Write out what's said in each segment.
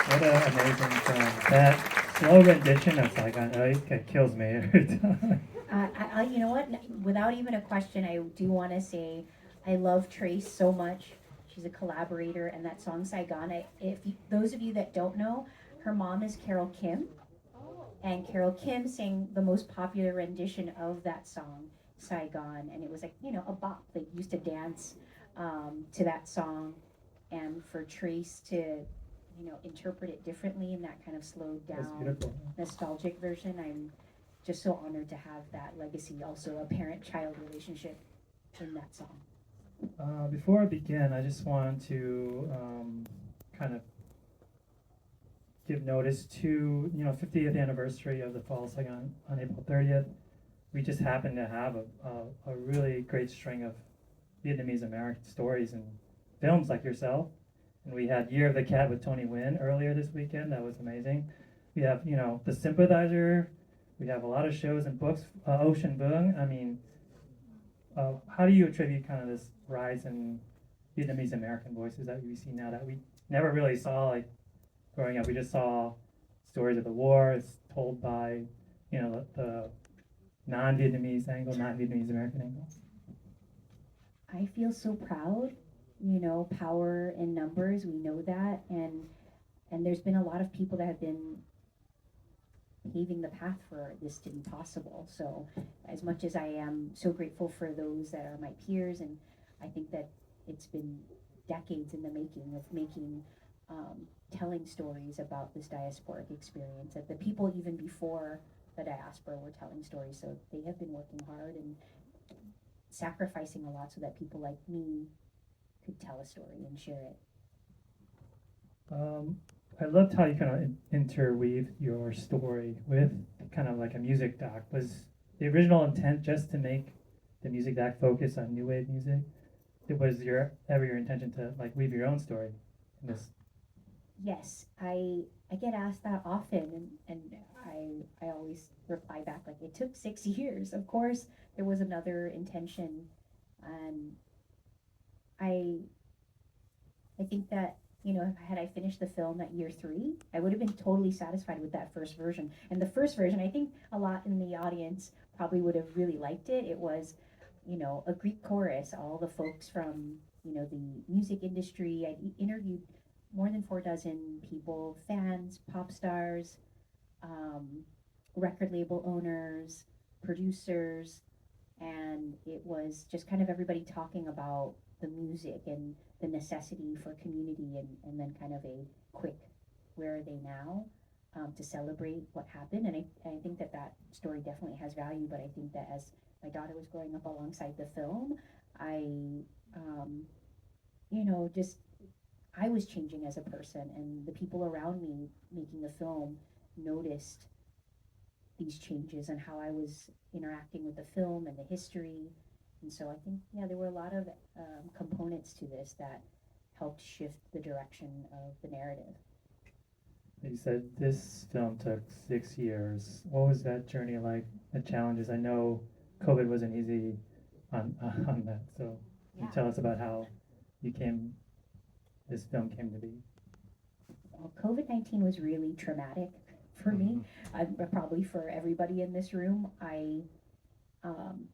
What an amazing film. That slow rendition of Saigon, oh, it kills me every time. You know what? Without even a question, I do want to say I love Trace so much. She's a collaborator, and that song Saigon. Those of you that don't know, her mom is Carol Kim, and Carol Kim sang the most popular rendition of that song, Saigon, and it was like a bop. They used to dance to that song, and for Trace to interpret it differently in that kind of slowed That's down, beautiful. nostalgic version, I'm just so honored to have that legacy. Also, a parent-child relationship in that song. Before I begin, I just want to kind of give notice to 50th anniversary of the Fall of Saigon on April 30th. We just happen to have a really great string of Vietnamese American stories and films like yourself. And we had Year of the Cat with Tony Wynn earlier this weekend. That was amazing. We have, The Sympathizer. We have a lot of shows and books. Ocean Vuong. I mean, how do you attribute kind of this rise in Vietnamese American voices that we see now that we never really saw like growing up? We just saw stories of the war. It's told by, the non-Vietnamese angle, non-Vietnamese American angle. I feel so proud. Power in numbers. We know that, and there's been a lot of people that have been paving the path for this to be possible. So, as much as I am so grateful for those that are my peers, and I think that it's been decades in the making of making, telling stories about this diasporic experience, that the people even before the diaspora were telling stories. So, they have been working hard and sacrificing a lot so that people like me could tell a story and share it. Um, I loved how you kind of interweave your story with kind of like a music doc. Was the original intent just to make the music doc focus on new wave music? It was your intention to like weave your own story in this? Yes, I get asked that often, and I always reply back like it took 6 years. Of course, there was another intention, and I I think that had I finished the film at year three, I would have been totally satisfied with that first version. And the first version, I think a lot in the audience probably would have really liked it. It was a Greek chorus, all the folks from the music industry. I interviewed more than 4 dozen people, fans, pop stars, um, record label owners, producers, and it was just kind of everybody talking about the music and the necessity for community, and then kind of a quick where are they now, to celebrate what happened. And I think that that story definitely has value, but I think that as my daughter was growing up alongside the film, I um, just I was changing as a person, and the people around me making the film noticed these changes and how I was interacting with the film and the history. And so I think, yeah, there were a lot of components to this that helped shift the direction of the narrative. You said this film took 6 years. What was that journey like? The challenges. I know COVID wasn't easy on that. So can you Yeah. tell us about how you came this film came to be? Well, COVID 19 was really traumatic for me, Mm-hmm. probably for everybody in this room. Um,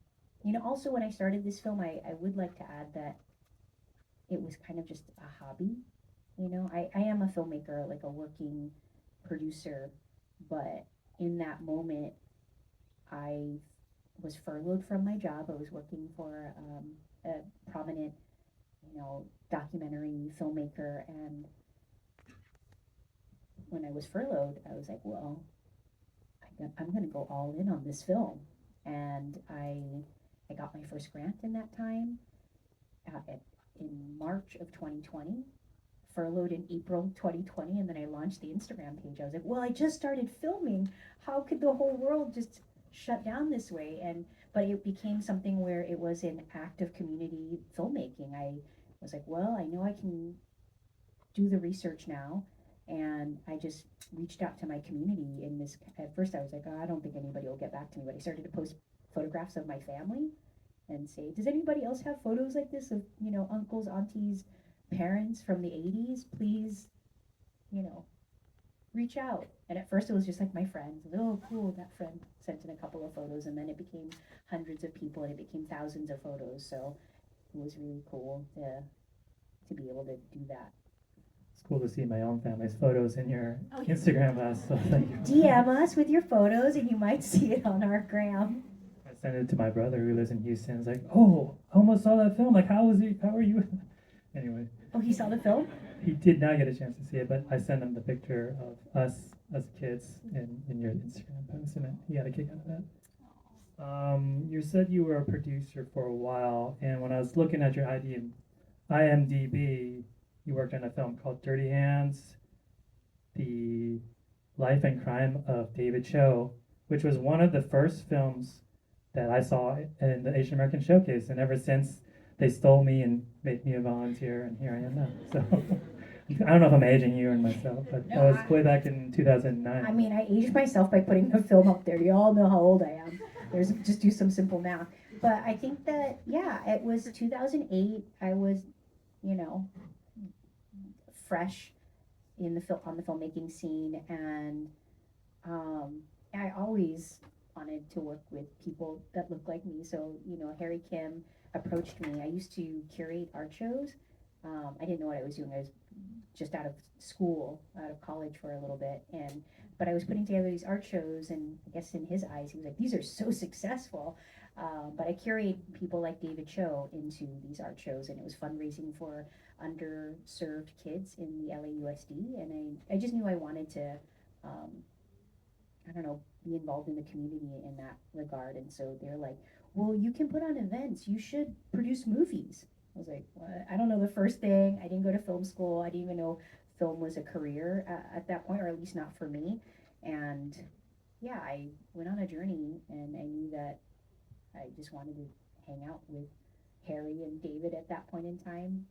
also when I started this film, I would like to add that it was kind of just a hobby. I am a filmmaker, like a working producer, but in that moment, I was furloughed from my job. I was working for a prominent, documentary filmmaker, and when I was furloughed, I was like, well, I'm going to go all in on this film, and I got my first grant in that time, in March of 2020, furloughed in April 2020, and then I launched the Instagram page. I was like, well, I just started filming. How could the whole world just shut down this way? And but it became something where it was an act of community filmmaking. I was like, well, I know I can do the research now. And I just reached out to my community in this. At first, I was like, oh, I don't think anybody will get back to me. But I started to post photographs of my family and say, does anybody else have photos like this of, uncles, aunties, parents from the 80s? Please, you know, reach out. And at first it was just like my friends. Oh, cool, that friend sent in a couple of photos, and then it became hundreds of people, and it became thousands of photos. So it was really cool to be able to do that. It's cool to see my own family's photos in your Oh, yeah. Instagram post. So thank you. DM us with your photos, and you might see it on our gram. I sent it to my brother who lives in Houston. It's like, oh, I almost saw that film. Like, how was he? How are you? Anyway, Oh, he saw the film? he did not get a chance to see it, but I sent him the picture of us as kids in your Instagram post, and he had a kick out of that. You said you were a producer for a while, and when I was looking at your IMDb, you worked on a film called Dirty Hands, The Life and Crime of David Cho, which was one of the first films that I saw in the Asian American Showcase, and ever since they stole me and made me a volunteer, and here I am now. So I don't know if I'm aging you and myself, but that was way back in 2009. I mean, I aged myself by putting the film up there. You all know how old I am. There's just do some simple math. But I think that, yeah, it was 2008. I was, you know, fresh in on the filmmaking scene, and I always wanted to work with people that look like me. So, Harry Kim approached me. I used to curate art shows. I didn't know what I was doing. I was just out of school, out of college for a little bit, but I was putting together these art shows, and I guess in his eyes, he was like, "These are so successful." But I curate people like David Cho into these art shows, and it was fundraising for underserved kids in the LAUSD, and I just knew I wanted to, I don't know, be involved in the community in that regard. And so they're like, "Well, you can put on events. You should produce movies." I was like, "What?" I don't know the first thing. I didn't go to film school. I didn't even know film was a career at that point, or at least not for me. And yeah, I went on a journey, and I knew that I just wanted to hang out with Harry and David at that point in time.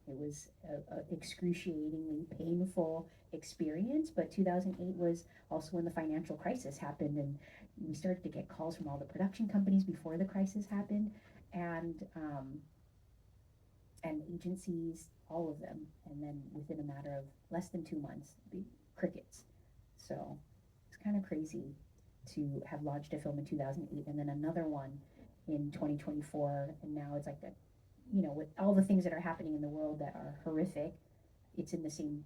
It was a excruciatingly painful experience, but 2008 was also when the financial crisis happened, and we started to get calls from all the production companies before the crisis happened, and agencies, all of them, and then within a matter of less than 2 months, the crickets. So it's kind of crazy to have launched a film in 2008 and then another one in 2024, and now it's like that, with all the things that are happening in the world that are horrific, it's in the same.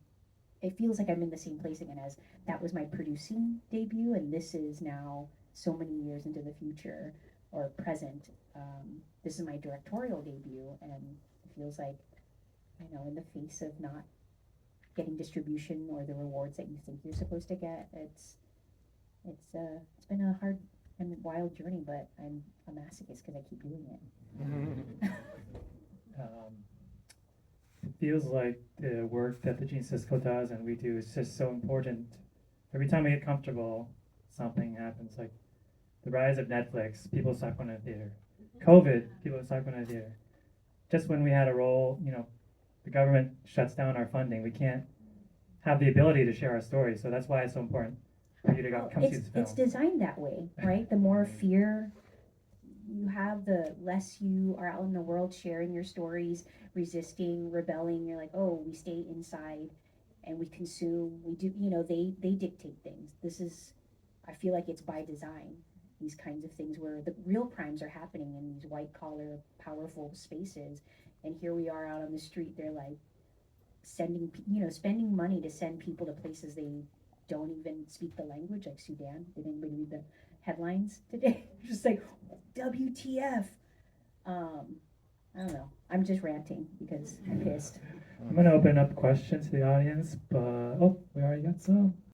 It feels like I'm in the same place again as that was my producing debut, and this is now so many years into the future or present. This is my directorial debut, and it feels like, in the face of not getting distribution or the rewards that you think you're supposed to get, it's been a hard and wild journey, but I'm a masochist because I keep doing it. It feels like the work that the Gene Sisco does and we do is just so important. Every time we get comfortable, something happens. Like the rise of Netflix, people stop going to the theater. COVID, people stop going to the theater. Just when we had a role, the government shuts down our funding. We can't have the ability to share our stories. So that's why it's so important for you to come see this film. It's designed that way, right? The more fear you have, the less you are out in the world sharing your stories, resisting, rebelling. You're like, oh, we stay inside and we consume. We do, they dictate things. I feel like it's by design. These kinds of things where the real crimes are happening in these white collar, powerful spaces, and here we are out on the street. They're like spending money to send people to places they don't even speak the language, like Sudan. Did anybody read the headlines today? Just like, WTF. I don't know. I'm just ranting because I'm pissed. I'm going to open up questions to the audience, but we already got some.